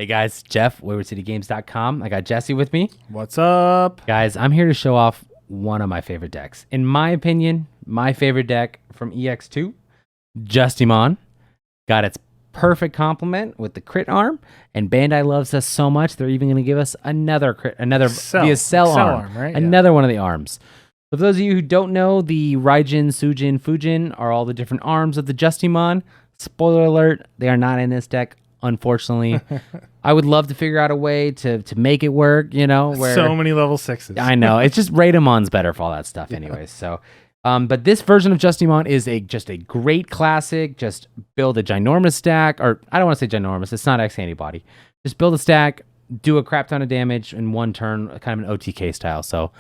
Hey guys, Jeff, WaywardCityGames.com. I got Jesse with me. What's up? Guys, I'm here to show off one of my favorite decks. In my opinion, my favorite deck from EX2, Justimon. Got its perfect complement with the crit arm, and Bandai loves us so much, they're even going to give us another cell arm, right? Another one of the arms. So for those of you who don't know, the Raijin, Sujin, Fujin are all the different arms of the Justimon. Spoiler alert, they are not in this deck, unfortunately. I would love to figure out a way to make it work, you know. Where, so many level 6s. I know. It's just Raidemon's better for all that stuff anyways. So, but this version of Justimon is just a great classic. Just build a ginormous stack, or I don't want to say ginormous. It's not X antibody. Just build a stack, do a crap ton of damage in one turn, kind of an OTK style. So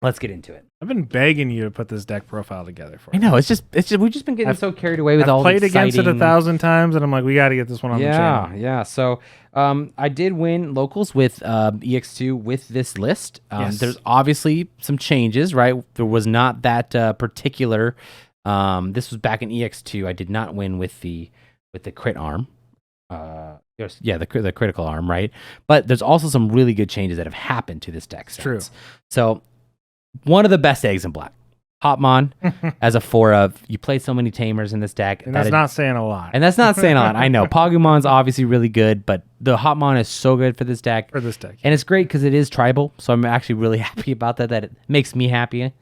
let's get into it. I've been begging you to put this deck profile together for I know. It's just we've just been getting so carried away with all the I've played against it 1,000 times, and I'm like, we got to get this one on the channel. Yeah. So I did win locals with EX2 with this list. Yes. There's obviously some changes, right? There was not that particular. This was back in EX2. I did not win with the crit arm. The critical arm, right? But there's also some really good changes that have happened to this deck. True. So one of the best eggs in black. Hotmon as a 4-of. You play so many Tamers in this deck. And that's not saying a lot. And that's not saying a lot. I know. Pogumon's obviously really good, but the Hotmon is so good for this deck. And it's great because it is tribal, so I'm actually really happy about that. That it makes me happy.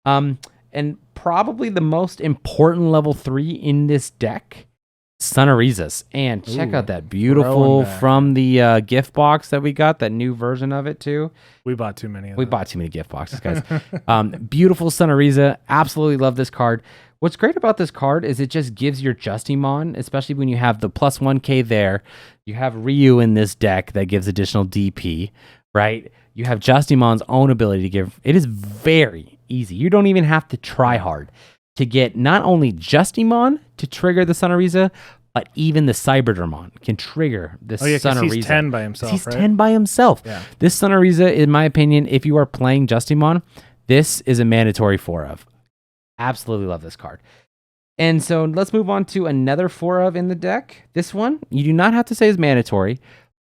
And probably the most important level 3 in this deck, Sonorizas. And check out that beautiful from the gift box that we got, that new version of it too. We bought too many of We bought too many gift boxes, guys. Beautiful Sonoriza. Absolutely love this card. What's great about this card is it just gives your Justimon, especially when you have the plus 1k there. You have Ryu in this deck that gives additional DP, right? You have Justimon's own ability to give. It is very easy. You don't even have to try hard to get not only Justimon to trigger the Sonoriza, but even the Cyberdermon can trigger this Sonoriza. He's 10 by himself, He's 10 by himself. Yeah. This Sonoriza, in my opinion, if you are playing Justimon, this is a mandatory 4-of. Absolutely love this card. And so let's move on to another 4-of in the deck. This one, you do not have to say is mandatory,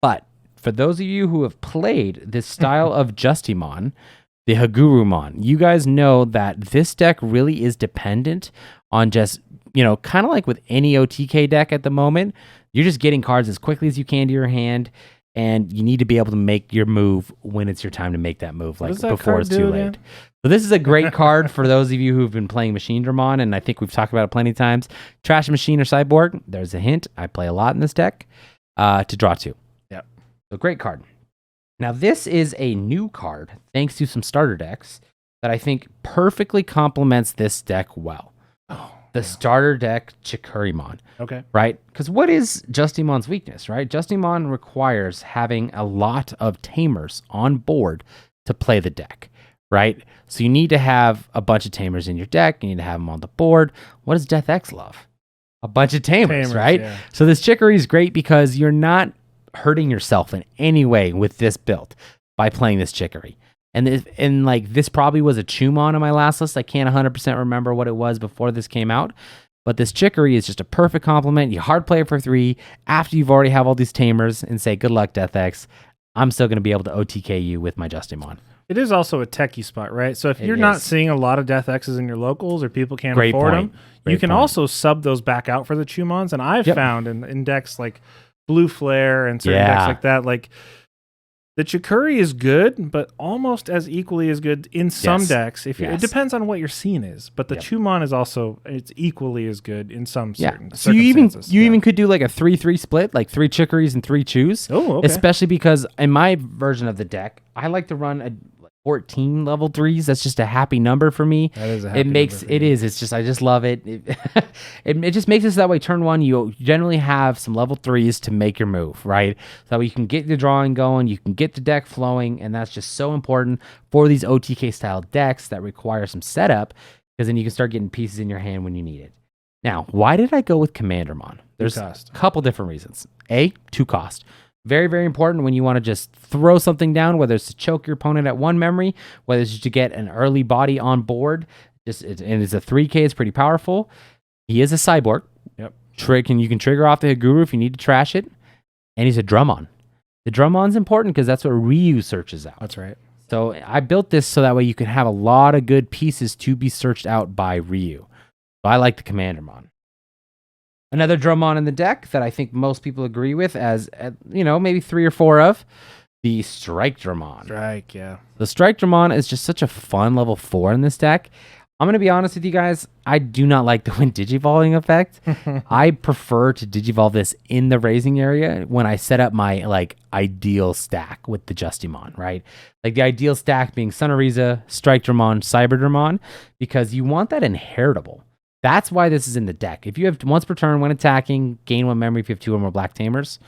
but for those of you who have played this style of Justimon, the Hagurumon, you guys know that this deck really is dependent on just, kind of like with any OTK deck at the moment, you're just getting cards as quickly as you can to your hand, and you need to be able to make your move when it's your time to make that move, like before it's too late. So this is a great card for those of you who've been playing Machine Dramon, and I think we've talked about it plenty of times. Trash Machine or Cyborg, there's a hint. I play a lot in this deck to draw 2. Yep. So great card. Now, this is a new card, thanks to some starter decks, that I think perfectly complements this deck well. The starter deck, Chikurimon. Okay. Right? Because what is Justimon's weakness, right? Justimon requires having a lot of Tamers on board to play the deck, right? So you need to have a bunch of Tamers in your deck. You need to have them on the board. What does Death X love? A bunch of Tamers, right? Yeah. So this Chicory is great because you're not hurting yourself in any way with this build by playing this Chicory. And this probably was a Chumon on my last list. I can't 100% remember what it was before this came out. But this Chicory is just a perfect complement. You hard play it for 3 after you've already have all these Tamers and say, good luck, Death X. I'm still going to be able to OTK you with my Justimon. It is also a techie spot, right? So if you're not seeing a lot of Death X's in your locals, or people can't afford them, you can also sub those back out for the Chumons. And I've found in decks like Blue Flare and certain decks like that, like the Chikury is good, but almost as equally as good in some decks. It depends on what your scene is, but the Chumon is also, it's equally as good in some certain so you even could do like a 3-3 split, like 3 Chikurys and 3 Chews. Oh, okay. Especially because in my version of the deck, I like to run a 14 level 3s. That's just a happy number for me. That is a happy number for it me. is. It's just, I just love it. It just makes it so that way turn 1, you generally have some level 3s to make your move, right? So you can get the drawing going, you can get the deck flowing, and that's just so important for these OTK style decks that require some setup, because then you can start getting pieces in your hand when you need it. Now, why did I go with Commandermon? There's a couple different reasons. 2 cost. Very, very important when you want to just throw something down, whether it's to choke your opponent at 1 memory, whether it's to get an early body on board. And it's a 3K, it's pretty powerful. He is a cyborg. Yep. You can trigger off the Haguru if you need to trash it. and he's a Drummon. The Drummon's important because that's what Ryu searches out. That's right. So I built this so that way you can have a lot of good pieces to be searched out by Ryu. So I like the Commandermon. Another Drummon in the deck that I think most people agree with as, maybe 3 or 4 of, the Strike Drummon. Strike, yeah. The Strike Drummon is just such a fun level 4 in this deck. I'm going to be honest with you guys. I do not like the when digivolving effect. I prefer to digivolve this in the raising area when I set up my ideal stack with the Justimon, right? Like the ideal stack being Sunariza, Strike Drummon, Cyber Drummon, because you want that inheritable. That's why this is in the deck. If you have once per turn when attacking, gain 1 memory if you have 2 or more Black Tamers.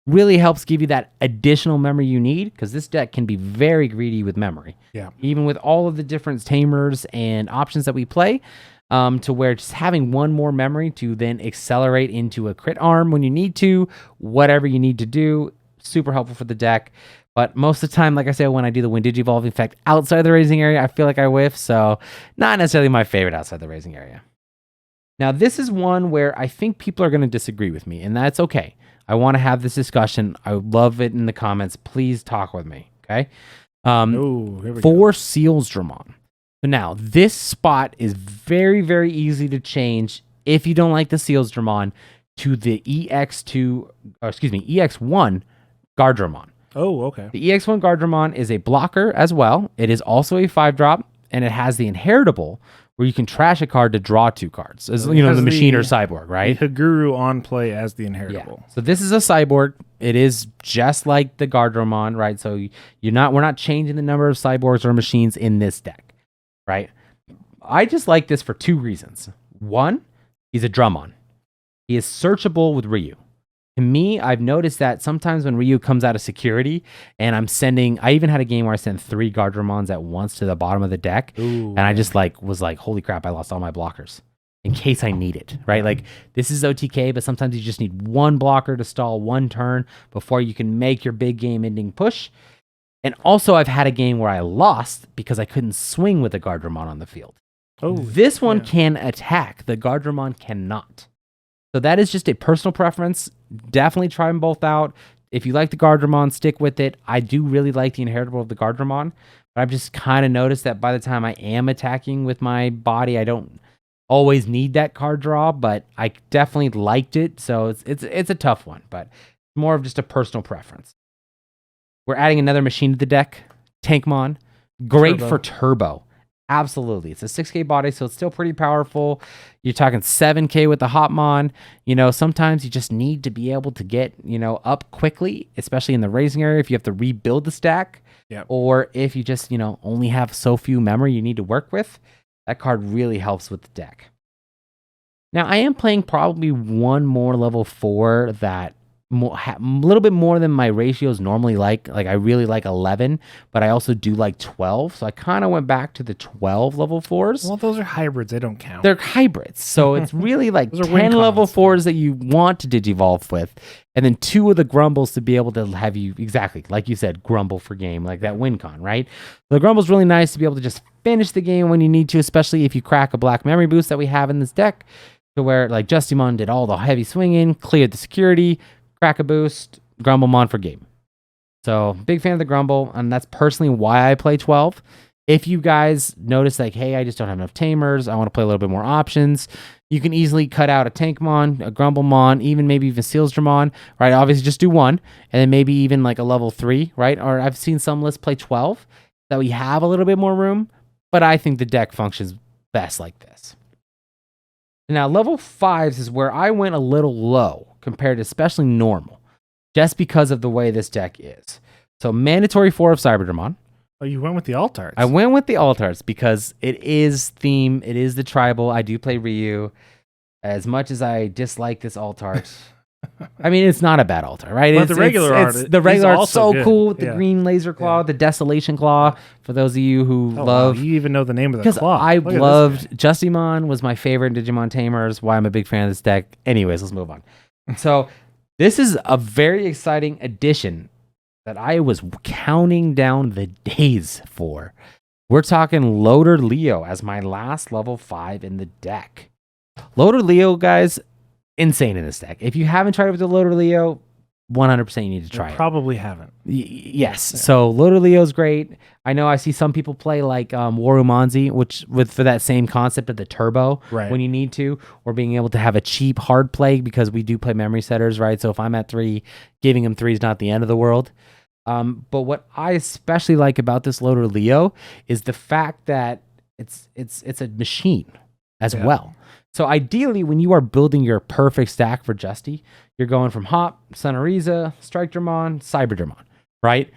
Really helps give you that additional memory you need, because this deck can be very greedy with memory. Yeah. Even with all of the different Tamers and options that we play, to where just having 1 more memory to then accelerate into a crit arm when you need to, whatever you need to do, super helpful for the deck. But most of the time, like I said, when I do the Wind Digivolving effect outside the raising area, I feel like I whiff, so not necessarily my favorite outside the raising area. Now, this is one where I think people are going to disagree with me, and that's okay. I want to have this discussion. I would love it in the comments. Please talk with me, okay? For Seals Drummon. So now, this spot is very, very easy to change if you don't like the Seals Drummon to the EX1 Guard Drummon. Oh, okay. The EX1 Guard Drummon is a blocker as well. It is also a 5-drop, and it has the inheritable, where you can trash a card to draw 2 cards. As the machine or cyborg, right? The Haguru on play as the inheritable. Yeah. So this is a cyborg. It is just like the Gardramon, right? So we're not changing the number of cyborgs or machines in this deck, right? I just like this for 2 reasons. 1, he's a Drummon. He is searchable with Ryu. To me, I've noticed that sometimes when Ryu comes out of security and I even had a game where I sent 3 Gardramons at once to the bottom of the deck. Ooh. And I just was like, holy crap, I lost all my blockers in case I need it, right? Like this is OTK, but sometimes you just need 1 blocker to stall 1 turn before you can make your big game ending push. And also I've had a game where I lost because I couldn't swing with a Gardramon on the field. Oh, this one can attack. The Gardramon cannot. So that is just a personal preference. Definitely try them both out. If you like the Gardramon, stick with it. I do really like the inheritable of the Gardramon, but I've just kind of noticed that by the time I am attacking with my body, I don't always need that card draw, but I definitely liked it. So it's a tough one, but more of just a personal preference. We're adding another machine to the deck, Tankmon. Great for turbo. Absolutely. It's a 6K body, so it's still pretty powerful. You're talking 7K with the Hotmon. Sometimes you just need to be able to get, up quickly, especially in the raising area if you have to rebuild the stack. Yep. Or if you just, only have so few memory you need to work with. That card really helps with the deck. Now, I am playing probably 1 more level 4 that a little bit more than my ratios normally like. Like I really like 11, but I also do like 12. So I kind of went back to the 12 level 4s. Well, those are hybrids. They don't count. They're hybrids. So it's really like 10 level 4s that you want to digivolve with. And then 2 of the grumbles to be able to have you, exactly, like you said, grumble for game, like that win con, right? The grumble's really nice to be able to just finish the game when you need to, especially if you crack a black memory boost that we have in this deck, to where like Justimon did all the heavy swinging, cleared the security, crack a boost, Grumblemon for game. So big fan of the Grumble, and that's personally why I play 12. If you guys notice like, hey, I just don't have enough Tamers, I want to play a little bit more options, you can easily cut out a Tankmon, a Grumblemon, even Seals Drummon, right? Obviously just do 1, and then maybe even like a level 3, right? Or I've seen some lists play 12, that we have a little bit more room, but I think the deck functions best like this. Now, level 5s is where I went a little low compared to especially normal, just because of the way this deck is. So mandatory 4 of Cyberdramon. Oh, you went with the Altards. I went with the Altards because it is theme. It is the tribal. I do play Ryu. As much as I dislike this Altart, I mean, it's not a bad altar, right? But the regular art, the regular art's so good. cool with the green laser claw, the desolation claw. For those of you who love, wow. You even know the name of the claw. I loved Justimon was my favorite Digimon Tamers. Why I'm a big fan of this deck. Anyways, let's move on. So this is a very exciting addition that I was counting down the days for. We're talking Loader Leo as my last level 5 in the deck. Loader Leo, guys, insane in this deck. If you haven't tried with the Loader Leo, 100% you need to try it. Probably haven't. Yes. Yeah. So Loader Leo's great. I know I see some people play like Warumanzi, for that same concept of the turbo when you need to, or being able to have a cheap hard play, because we do play memory setters, right? So if I'm at 3, giving him 3 is not the end of the world. But what I especially like about this Loader Leo is the fact that it's a machine as well. So ideally, when you are building your perfect stack for Justy, you're going from Hop, Sunariza, Strike Dramon, Cyber Dramon, right?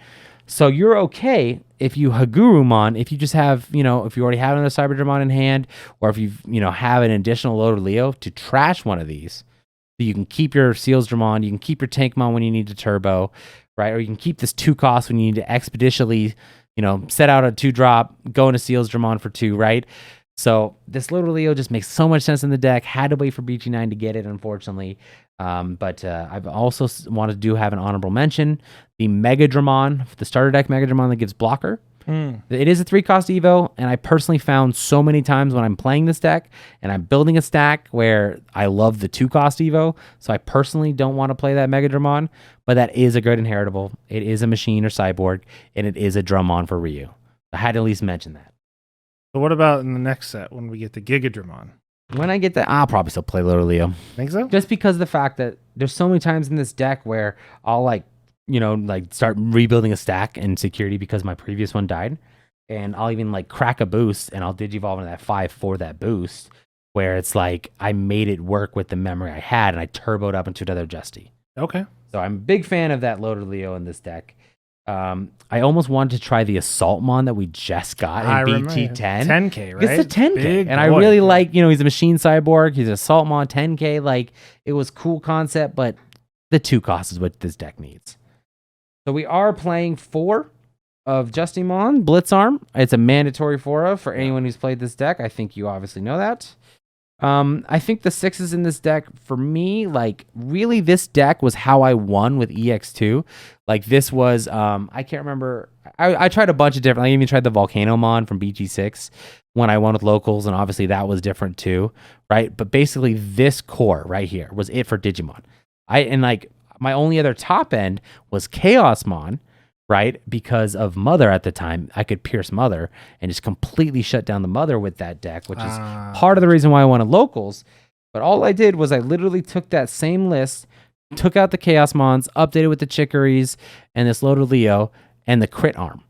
So you're okay if you Hagurumon, if you just have, if you already have another Cyber Dramon in hand, or if you have an additional Loader Leo to trash one of these, so you can keep your Seals Dramon, you can keep your Tankmon when you need to turbo, right? Or you can keep this 2 cost when you need to expeditiously, set out a 2-drop, go into Seals Dramon for 2, right? So this Loader Leo just makes so much sense in the deck. Had to wait for BG9 to get it, unfortunately. But I've also wanted to have an honorable mention. The Mega Dramon, the starter deck Mega Dramon that gives blocker. It is a 3-cost Evo, and I personally found so many times when I'm playing this deck and I'm building a stack where I love the 2-cost Evo, so I personally don't want to play that Mega Dramon, but that is a good inheritable. It is a machine or cyborg, and it is a Dramon for Ryu. I had to at least mention that. So what about in the next set when we get the Giga Dramon? When I get that, I'll probably still play Loader Leo. Think so? Just because of the fact that there's so many times in this deck where I'll start rebuilding a stack in security because my previous one died. And I'll even crack a boost and I'll digivolve into that 5 for that boost, where it's like I made it work with the memory I had and I turboed up into another Justy. Okay. So I'm a big fan of that Loader Leo in this deck. I almost wanted to try the Assaultmon that we just got in BT10. 10K, right? It's a 10K. Big and boy. I really like, he's a machine cyborg. He's an Assaultmon 10K. It was cool concept, but the 2 cost is what this deck needs. So we are playing 4 of Justimon Blitzarm. It's a mandatory 4 for anyone who's played this deck. I think you obviously know that. I think the 6s in this deck, for me, really this deck was how I won with EX2. This was, I can't remember. I tried a bunch of different, I even tried the Volcanomon from BG6 when I won with locals, and obviously that was different too, right? But basically this core right here was it for Digimon. My only other top end was Chaosmon, right? Because of Mother at the time, I could Pierce Mother and just completely shut down the Mother with that deck, which is part of the reason why I wanted locals. But all I did was I literally took that same list, took out the Chaosmons, updated with the Chicories and this Loader Leo and the Crit Arm.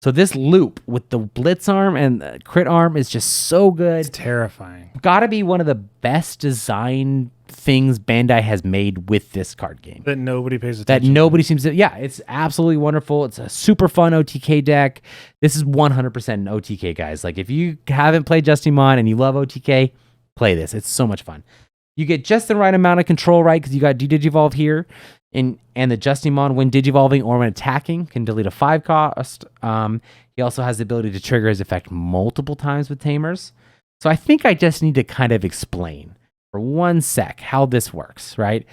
So this loop with the Blitz Arm and the Crit Arm is just so good. It's terrifying. Gotta be one of the best design things Bandai has made with this card game. That nobody pays attention That nobody seems to. Yeah, it's absolutely wonderful. It's a super fun OTK deck. This is 100% an OTK, guys. If you haven't played Justimon and you love OTK, play this. It's so much fun. You get just the right amount of control, right? Because you got Digivolve here. And the Justimon, when digivolving or when attacking, can delete a 5 cost. He also has the ability to trigger his effect multiple times with Tamers. So I think I just need to kind of explain for 1 sec how this works, right?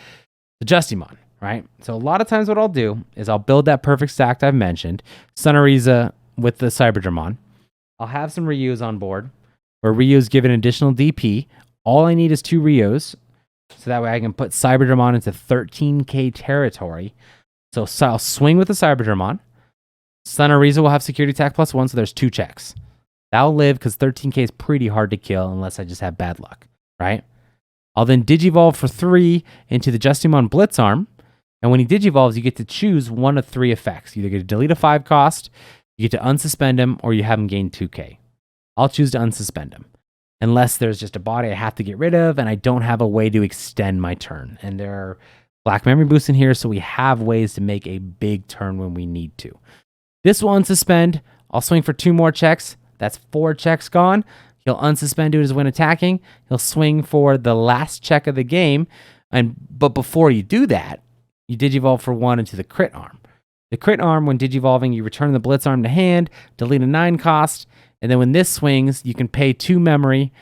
The Justimon, right? So a lot of times what I'll do is I'll build that perfect stack that I've mentioned, Sunariza with the Cyberdramon. I'll have some Ryus on board, where Ryus give an additional DP. All I need is 2 Ryus, so that way I can put Cyberdramon into 13k territory. So I'll swing with the Cyberdramon. Sunariza will have security attack +1, so there's 2 checks. That'll live because 13k is pretty hard to kill unless I just have bad luck, right? I'll then Digivolve for 3 into the Justimon Blitzarm. And when he Digivolves, you get to choose 1 of 3 effects. You either get to delete a 5 cost, you get to unsuspend him, or you have him gain 2k. I'll choose to unsuspend him. Unless there's just a body I have to get rid of and I don't have a way to extend my turn. And there are black memory boosts in here, so we have ways to make a big turn when we need to. This will unsuspend. I'll swing for 2 more checks. That's 4 checks gone. He'll unsuspend it as when attacking. He'll swing for the last check of the game. But before you do that, you Digivolve for 1 into the Crit Arm. The Crit Arm, when Digivolving, you return the Blitz Arm to hand, delete a 9 cost, and then when this swings, you can pay 2 memory,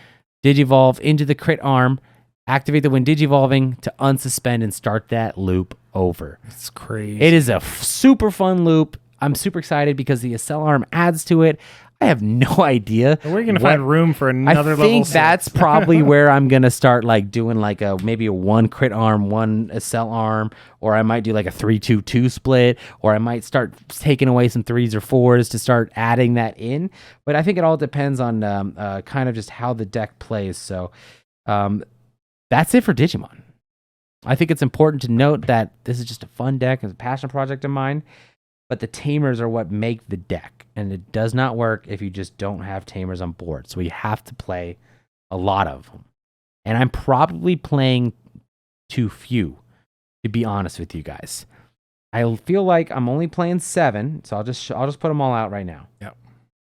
Digivolve into the Crit Arm, activate the when Digivolving to unsuspend and start that loop over. It's crazy. It is a super fun loop. I'm super excited because the Accel Arm adds to it. I have no idea. Where are you going to find room for another level? I think that's probably where I'm going to start like doing like maybe a 1 crit arm, 1 accel arm, or I might do like a 3-2-2 split, or I might start taking away some 3s or 4s to start adding that in. But I think it all depends on kind of just how the deck plays. So that's it for Digimon. I think it's important to note that this is just a fun deck. It's a passion project of mine. But the Tamers are what make the deck, and it does not work if you just don't have Tamers on board. So you have to play a lot of them. And I'm probably playing too few, to be honest with you guys. I feel like I'm only playing 7, so I'll just put them all out right now. Yep.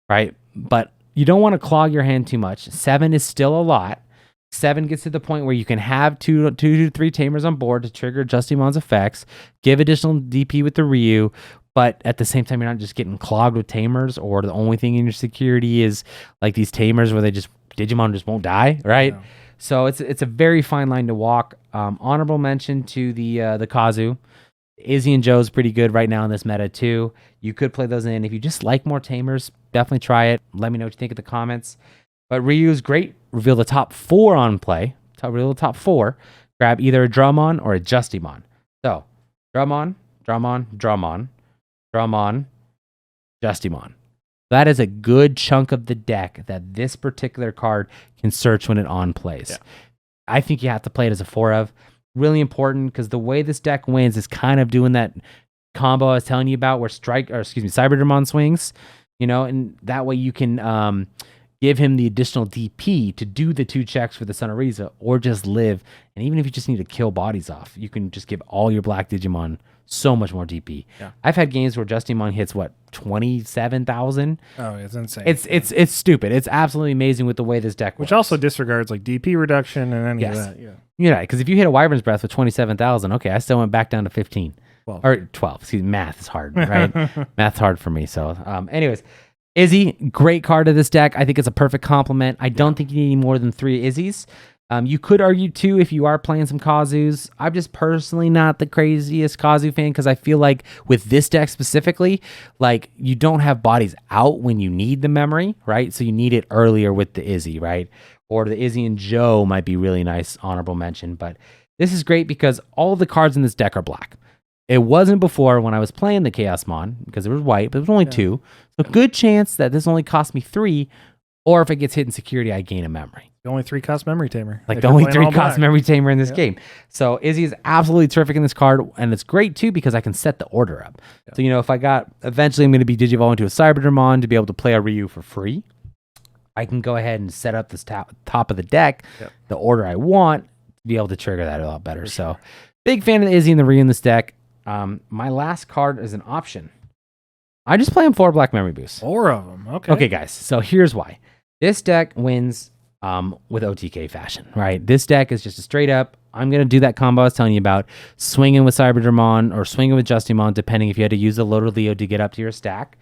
Right? But you don't want to clog your hand too much. 7 is still a lot. 7 gets to the point where you can have 2 to 3 Tamers on board to trigger Justimon's effects, give additional DP with the Ryu, but at the same time, you're not just getting clogged with Tamers, or the only thing in your security is like these Tamers where Digimon just won't die, right? No. So it's a very fine line to walk. Honorable mention to the Kazu. Izzy and Joe's pretty good right now in this meta too. You could play those in. If you just like more Tamers, definitely try it. Let me know what you think in the comments. But Ryu is great. Reveal the top 4 on play. Reveal the top 4. Grab either a Drummon or a Justimon. So Drummon, Justimon. That is a good chunk of the deck that this particular card can search when it on plays. Yeah. I think you have to play it as a 4 of. Really important because the way this deck wins is kind of doing that combo I was telling you about where Cyberdramon swings, and that way you can give him the additional DP to do the 2 checks for the Son of Riza or just live. And even if you just need to kill bodies off, you can just give all your black Digimon so much more DP. Yeah. I've had games where Justimon hits 27,000. Oh, it's insane. It's stupid. It's absolutely amazing with the way this deck works. Which also disregards like DP reduction and any of that. Yeah, because if you hit a Wyvern's Breath with 27,000, okay, I still went back down to 15. 12. Or 12. Excuse me, math is hard, right? Math's hard for me. So, anyways, Izzy, great card of this deck. I think it's a perfect complement. I don't think you need any more than 3 Izzies. You could argue, too, if you are playing some Kazus. I'm just personally not the craziest Kazu fan because I feel like with this deck specifically, like you don't have bodies out when you need the memory, right? So you need it earlier with the Izzy, right? Or the Izzy and Joe might be really nice, honorable mention. But this is great because all the cards in this deck are black. It wasn't before when I was playing the Chaosmon because it was white, but it was only 2. So good chance that this only cost me 3, or if it gets hit in security, I gain a memory. The only 3 cost memory tamer. Like the only 3 cost memory tamer in this game. So Izzy is absolutely terrific in this card, and it's great too because I can set the order up. So if eventually I'm going to be digivolving to a Cyberdramon to be able to play a Ryu for free. I can go ahead and set up this top of the deck, the order I want, to be able to trigger that a lot better. So big fan of the Izzy and the Ryu in this deck. My last card is an option. I just play 4 black memory boosts. 4 of them. Okay. Okay, guys. So here's why. This deck wins with OTK fashion, right? This deck is just a straight up, I'm going to do that combo I was telling you about, swinging with Cyberdramon or swinging with Justimon, depending if you had to use the Loader Leo to get up to your stack.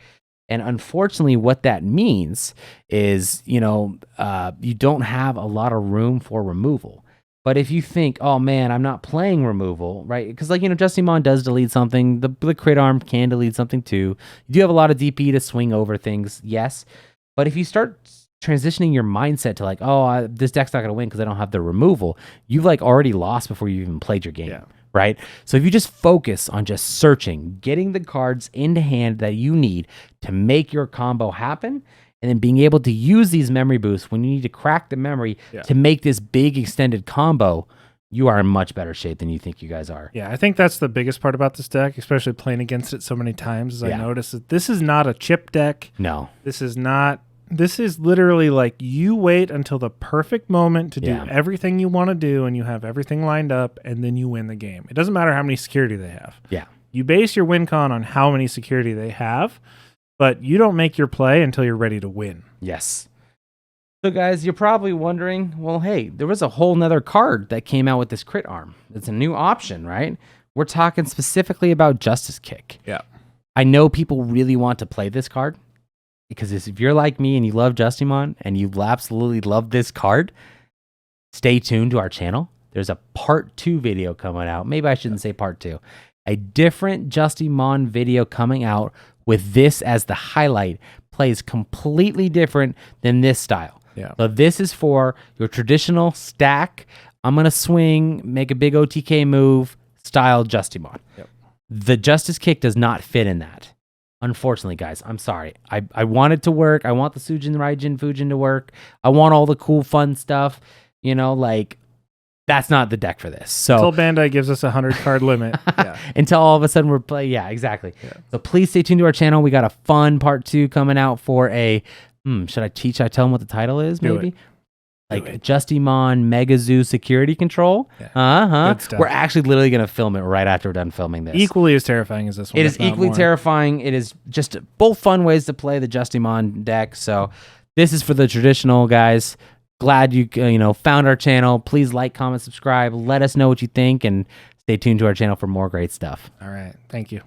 And unfortunately, what that means is, you don't have a lot of room for removal. But if you think, oh man, I'm not playing removal, right? Because Justimon does delete something. The crit arm can delete something too. You do have a lot of DP to swing over things, yes. But if you start transitioning your mindset to this deck's not going to win because I don't have the removal, you've already lost before you even played your game, right? So if you just focus on just searching, getting the cards into hand that you need to make your combo happen, and then being able to use these memory boosts when you need to crack the memory to make this big extended combo, you are in much better shape than you think you guys are. Yeah, I think that's the biggest part about this deck, especially playing against it so many times, as I noticed that this is not a chip deck. No. This is literally you wait until the perfect moment to do everything you want to do, and you have everything lined up, and then you win the game. It doesn't matter how many security they have. Yeah. You base your win con on how many security they have, but you don't make your play until you're ready to win. Yes. So guys, you're probably wondering, well, hey, there was a whole nother card that came out with this crit arm. It's a new option, right? We're talking specifically about Justice Kick. Yeah. I know people really want to play this card because if you're like me and you love Justimon and you absolutely love this card, stay tuned to our channel. There's a part 2 video coming out. Maybe I shouldn't say part 2. A different Justimon video coming out with this as the highlight, plays completely different than this style. Yeah. So this is for your traditional stack. I'm going to swing, make a big OTK move style Justimon. Yep. The Justice Kick does not fit in that. Unfortunately, guys, I'm sorry. I want it to work. I want the Sujin, Raijin, Fujin to work. I want all the cool, fun stuff. You know, like, that's not the deck for this. So until Bandai gives us 100 card limit. Yeah. Until all of a sudden we're playing. Yeah, exactly. Yeah. So please stay tuned to our channel. We got a fun part 2 coming out for a, should I tell them what the title is? Maybe? Like Justimon Mega Zoo Security Control. Yeah. We're actually literally going to film it right after we're done filming this. Equally as terrifying as this one. It is equally terrifying. It is just both fun ways to play the Justimon deck. So this is for the traditional guys. Glad you found our channel. Please like, comment, subscribe. Let us know what you think, and stay tuned to our channel for more great stuff. All right. Thank you.